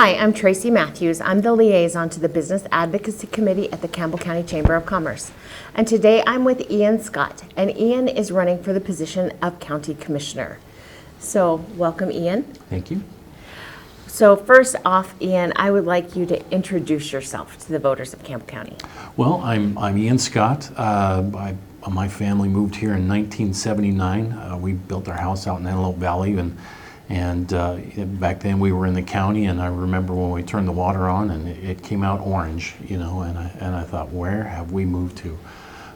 Hi, I'm Tracy Matthews. I'm the liaison to the Business Advocacy Committee at the Campbell County Chamber of Commerce. And today I'm with Ian Scott, and Ian is running for the position of County Commissioner. So welcome, Ian. Thank you. So first off, Ian, I would like you to introduce yourself to the voters of Campbell County. Well, I'm Ian Scott. My family moved here in 1979. We built our house out in Antelope Valley, and back then we were in the county, and I remember when we turned the water on and it came out orange, you know, and I thought, where have we moved to?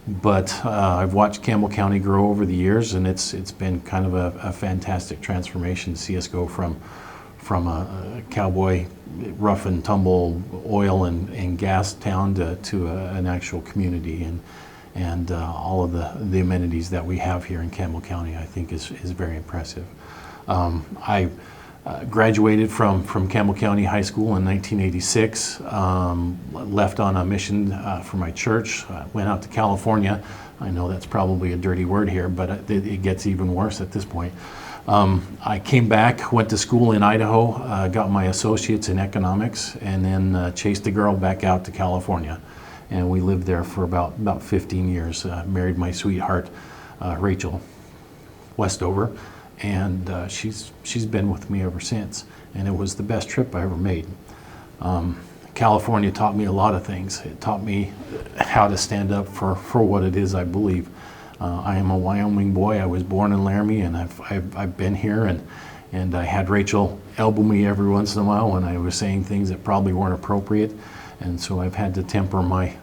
But I've watched Campbell County grow over the years, and it's been kind of a fantastic transformation to see us go from a cowboy rough and tumble oil and gas town to an actual community, and all of the amenities that we have here in Campbell County, I think is very impressive. I graduated from Campbell County High School in 1986, left on a mission for my church, went out to California. I know that's probably a dirty word here, but it gets even worse at this point. I came back, went to school in Idaho, got my associates in economics, and then chased a girl back out to California. And we lived there for about 15 years. Married my sweetheart, Rachel Westover, and she's been with me ever since. And it was the best trip I ever made. California taught me a lot of things. It taught me how to stand up for what it is I believe. I am a Wyoming boy. I was born in Laramie, and I've been here, and I had Rachel elbow me every once in a while when I was saying things that probably weren't appropriate, and so I've had to temper my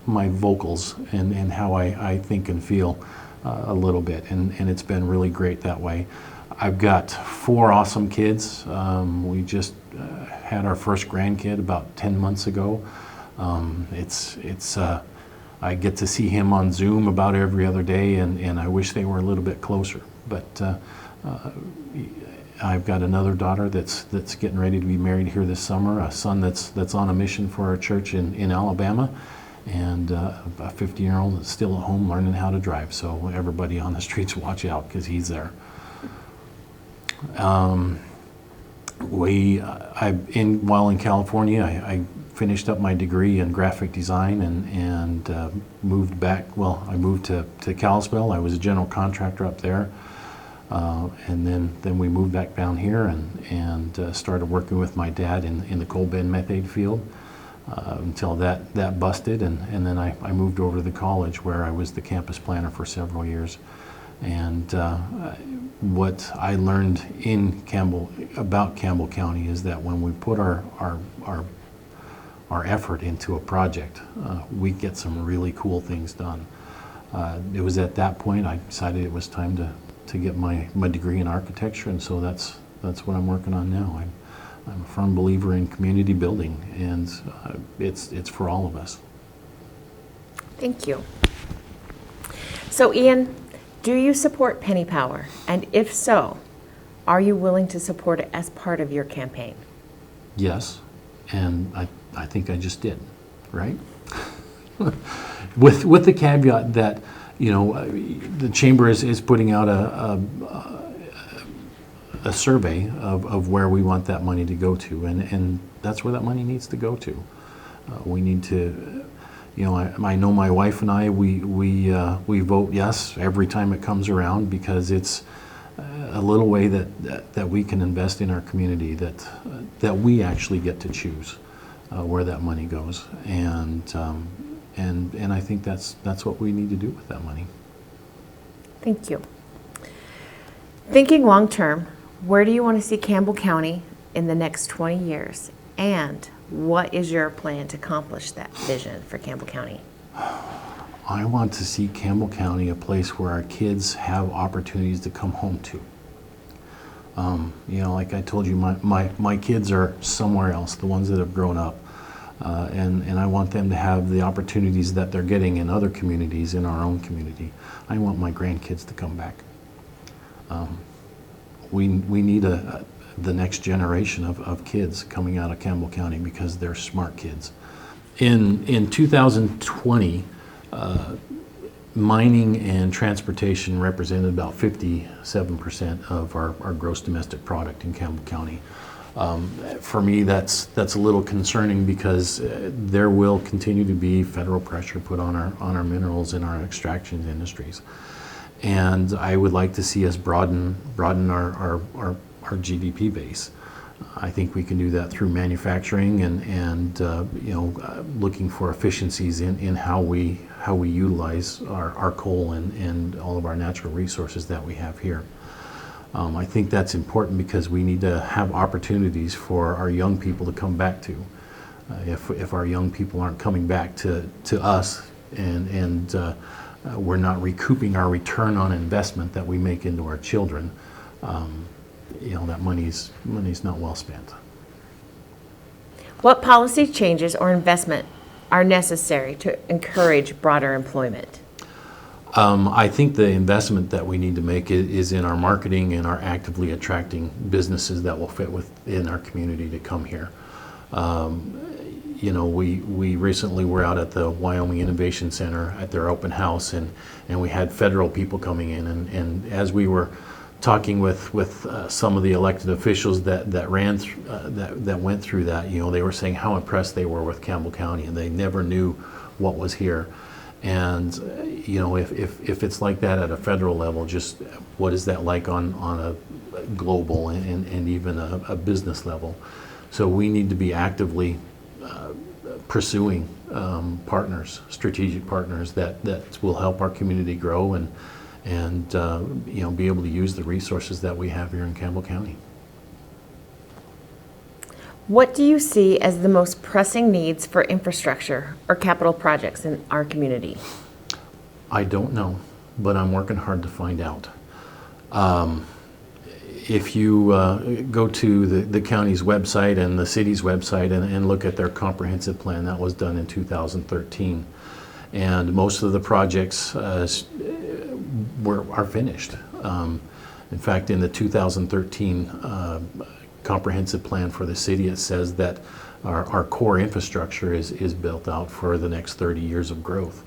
vocals and how I think and feel a little bit, and it's been really great that way. I've got 4 awesome kids. We just had our first grandkid about 10 months ago. I get to see him on Zoom about every other day, and I wish they were a little bit closer. But I've got another daughter that's getting ready to be married here this summer, a son that's on a mission for our church in Alabama, and a 15-year-old that's still at home learning how to drive. So everybody on the streets, watch out, because he's there. While in California, I finished up my degree in graphic design and moved back. Well, I moved to Kalispell. I was a general contractor up there, and then we moved back down here and started working with my dad in the coal bed methane field until that busted, and then I moved over to the college where I was the campus planner for several years. And what I learned about Campbell County is that when we put our effort into a project, we get some really cool things done. It was at that point I decided it was time to get my degree in architecture, and so that's what I'm working on now. I'm a firm believer in community building, and it's for all of us. Thank you. So Ian, do you support Penny Power? And if so, are you willing to support it as part of your campaign? Yes, and I think I just did, right? with the caveat that, you know, the chamber is putting out a survey of where we want that money to go to, and that's where that money needs to go to. We need to, you know, I know my wife and I, we vote yes every time it comes around, because it's a little way that we can invest in our community, that we actually get to choose where that money goes, and I think that's what we need to do with that money. Thank you. Thinking long term, where do you want to see Campbell County in the next 20 years? And what is your plan to accomplish that vision for Campbell County? I want to see Campbell County a place where our kids have opportunities to come home to. You know, like I told you, my kids are somewhere else, the ones that have grown up. And I want them to have the opportunities that they're getting in other communities, in our own community. I want my grandkids to come back. We need the next generation of kids coming out of Campbell County, because they're smart kids. In 2020, mining and transportation represented about 57% of our gross domestic product in Campbell County. For me, that's a little concerning because there will continue to be federal pressure put on our minerals in our extraction industries, and I would like to see us broaden our GDP base. I think we can do that through manufacturing and looking for efficiencies in how we utilize our coal and all of our natural resources that we have here. I think that's important because we need to have opportunities for our young people to come back to. If our young people aren't coming back to us and we're not recouping our return on investment that we make into our children, that money's not well spent. What policy changes or investment are necessary to encourage broader employment? I think the investment that we need to make is in our marketing and our actively attracting businesses that will fit within our community to come here. We recently were out at the Wyoming Innovation Center at their open house, and we had federal people coming in, and as we were talking with some of the elected officials that went through that, they were saying how impressed they were with Campbell County, and they never knew what was here. And if it's like that at a federal level, just what is that like on a global and even a business level? So we need to be actively pursuing partners, strategic partners that will help our community grow and be able to use the resources that we have here in Campbell County. What do you see as the most pressing needs for infrastructure or capital projects in our community? I don't know, but I'm working hard to find out. If you go to the county's website and the city's website and look at their comprehensive plan, that was done in 2013. And most of the projects are finished. In fact, in the 2013 comprehensive plan for the city, it says that our core infrastructure is built out for the next 30 years of growth.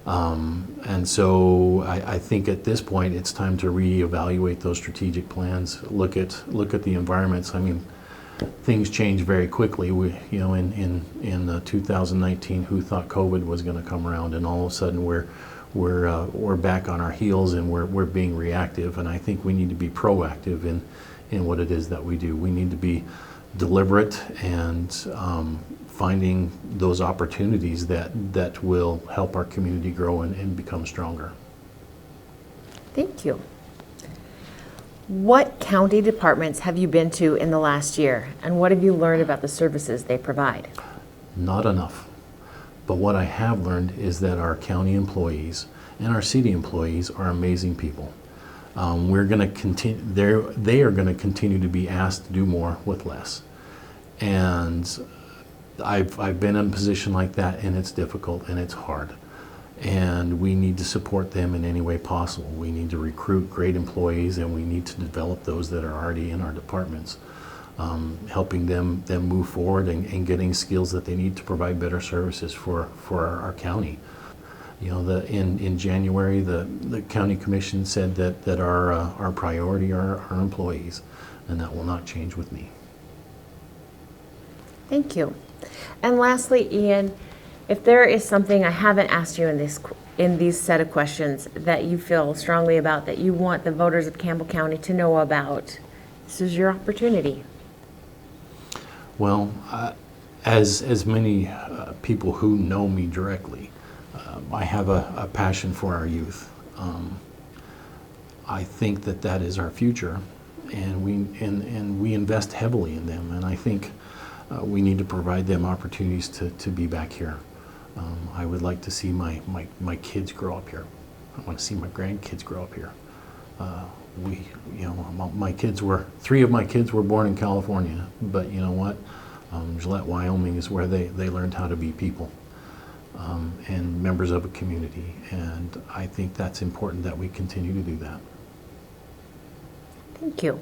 And so I think at this point it's time to reevaluate those strategic plans, look at the environments. I mean, things change very quickly. In 2019, who thought COVID was going to come around, and all of a sudden we're back on our heels and we're being reactive. And I think we need to be proactive in what it is that we do. We need to be deliberate and finding those opportunities that will help our community grow and become stronger. Thank you. What county departments have you been to in the last year, and what have you learned about the services they provide? Not enough. But what I have learned is that our county employees and our city employees are amazing people. We're going to continue. They are going to continue to be asked to do more with less, and I've been in a position like that, and it's difficult and it's hard, and we need to support them in any way possible. We need to recruit great employees, and we need to develop those that are already in our departments, helping them move forward and getting skills that they need to provide better services for our county. In January, the county commission said that our priority are our employees, and that will not change with me. Thank you. And lastly, Ian, if there is something I haven't asked you in these set of questions that you feel strongly about, that you want the voters of Campbell County to know about, this is your opportunity. Well, as many people who know me directly, I have a passion for our youth. I think that is our future, and we invest heavily in them. And I think we need to provide them opportunities to be back here. I would like to see my kids grow up here. I want to see my grandkids grow up here. Three of my kids were born in California, but you know what? Gillette, Wyoming is where they learned how to be people. And members of a community, and I think that's important that we continue to do that. Thank you.